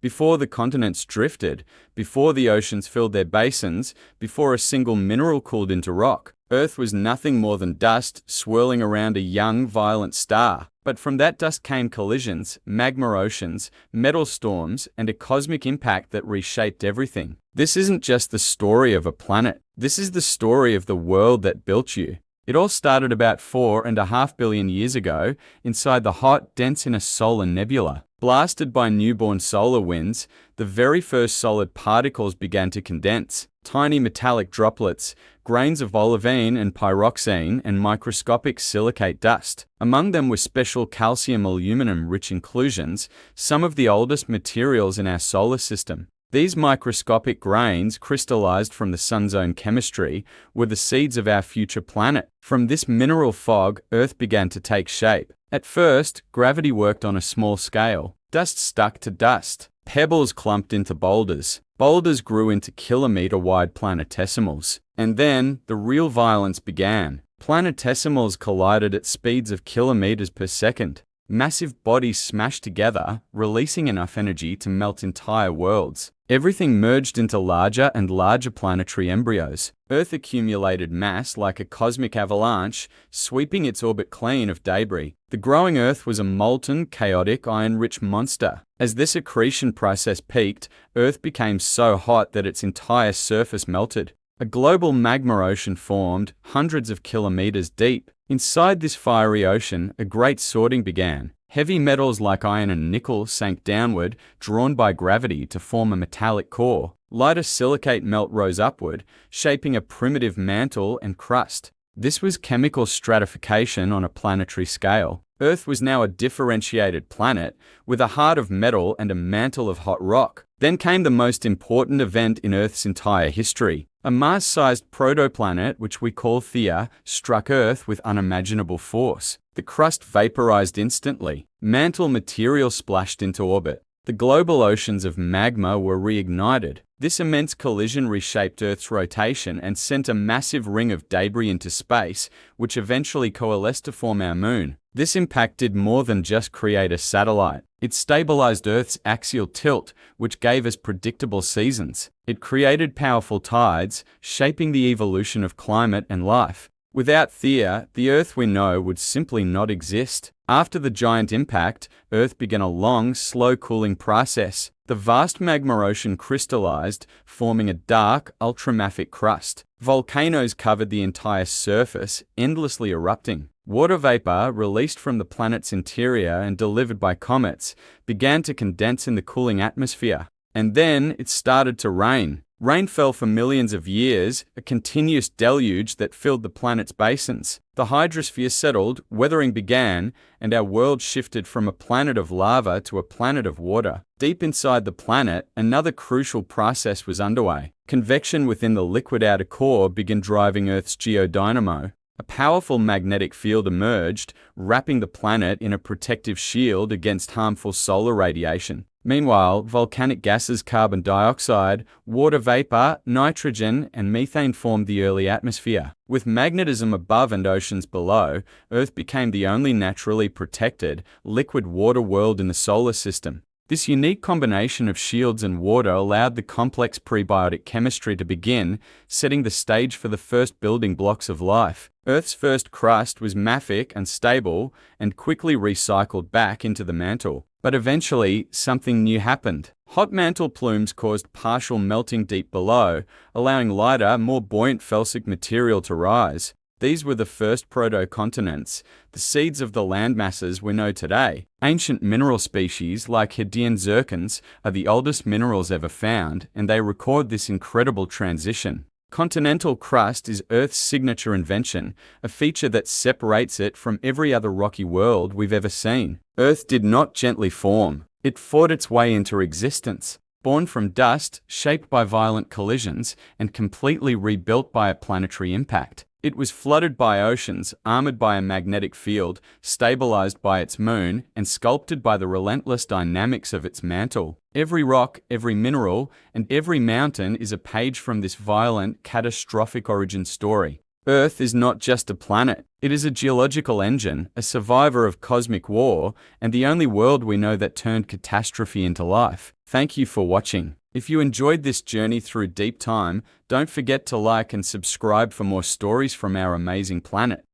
Before the continents drifted, before the oceans filled their basins, before a single mineral cooled into rock, Earth was nothing more than dust swirling around a young, violent star. But from that dust came collisions, magma oceans, metal storms, and a cosmic impact that reshaped everything. This isn't just the story of a planet. This is the story of the world that built you. It all started about 4.5 billion years ago inside the hot, dense inner solar nebula. Blasted by newborn solar winds, the very first solid particles began to condense. Tiny metallic droplets, grains of olivine and pyroxene, and microscopic silicate dust. Among them were special calcium-aluminum-rich inclusions, some of the oldest materials in our solar system. These microscopic grains, crystallized from the sun's own chemistry, were the seeds of our future planet. From this mineral fog, Earth began to take shape. At first, gravity worked on a small scale. Dust stuck to dust. Pebbles clumped into boulders. Boulders grew into kilometer-wide planetesimals. And then, the real violence began. Planetesimals collided at speeds of kilometers per second. Massive bodies smashed together, releasing enough energy to melt entire worlds. Everything merged into larger and larger planetary embryos. Earth accumulated mass like a cosmic avalanche, sweeping its orbit clean of debris. The growing Earth was a molten, chaotic, iron-rich monster. As this accretion process peaked, Earth became so hot that its entire surface melted. A global magma ocean formed, hundreds of kilometers deep. Inside this fiery ocean, a great sorting began. Heavy metals like iron and nickel sank downward, drawn by gravity to form a metallic core. Lighter silicate melt rose upward, shaping a primitive mantle and crust. This was chemical stratification on a planetary scale. Earth was now a differentiated planet, with a heart of metal and a mantle of hot rock. Then came the most important event in Earth's entire history. A Mars-sized protoplanet, which we call Theia, struck Earth with unimaginable force. The crust vaporized instantly. Mantle material splashed into orbit. The global oceans of magma were reignited. This immense collision reshaped Earth's rotation and sent a massive ring of debris into space, which eventually coalesced to form our moon. This impact did more than just create a satellite. It stabilized Earth's axial tilt, which gave us predictable seasons. It created powerful tides, shaping the evolution of climate and life. Without Theia, the Earth we know would simply not exist. After the giant impact, Earth began a long, slow cooling process. The vast magma ocean crystallized, forming a dark, ultramafic crust. Volcanoes covered the entire surface, endlessly erupting. Water vapor, released from the planet's interior and delivered by comets, began to condense in the cooling atmosphere. And then it started to rain. Rain fell for millions of years, a continuous deluge that filled the planet's basins. The hydrosphere settled, weathering began, and our world shifted from a planet of lava to a planet of water. Deep inside the planet, another crucial process was underway. Convection within the liquid outer core began driving Earth's geodynamo. A powerful magnetic field emerged, wrapping the planet in a protective shield against harmful solar radiation. Meanwhile, volcanic gases carbon dioxide, water vapor, nitrogen, and methane formed the early atmosphere. With magnetism above and oceans below, Earth became the only naturally protected, liquid water world in the solar system. This unique combination of shields and water allowed the complex prebiotic chemistry to begin, setting the stage for the first building blocks of life. Earth's first crust was mafic and stable, and quickly recycled back into the mantle. But eventually, something new happened. Hot mantle plumes caused partial melting deep below, allowing lighter, more buoyant felsic material to rise. These were the first proto-continents, the seeds of the landmasses we know today. Ancient mineral species like Hadean zircons are the oldest minerals ever found, and they record this incredible transition. Continental crust is Earth's signature invention, a feature that separates it from every other rocky world we've ever seen. Earth did not gently form. It fought its way into existence. Born from dust, shaped by violent collisions, and completely rebuilt by a planetary impact. It was flooded by oceans, armored by a magnetic field, stabilized by its moon, and sculpted by the relentless dynamics of its mantle. Every rock, every mineral, and every mountain is a page from this violent, catastrophic origin story. Earth is not just a planet. It is a geological engine, a survivor of cosmic war, and the only world we know that turned catastrophe into life. Thank you for watching. If you enjoyed this journey through deep time, don't forget to like and subscribe for more stories from our amazing planet.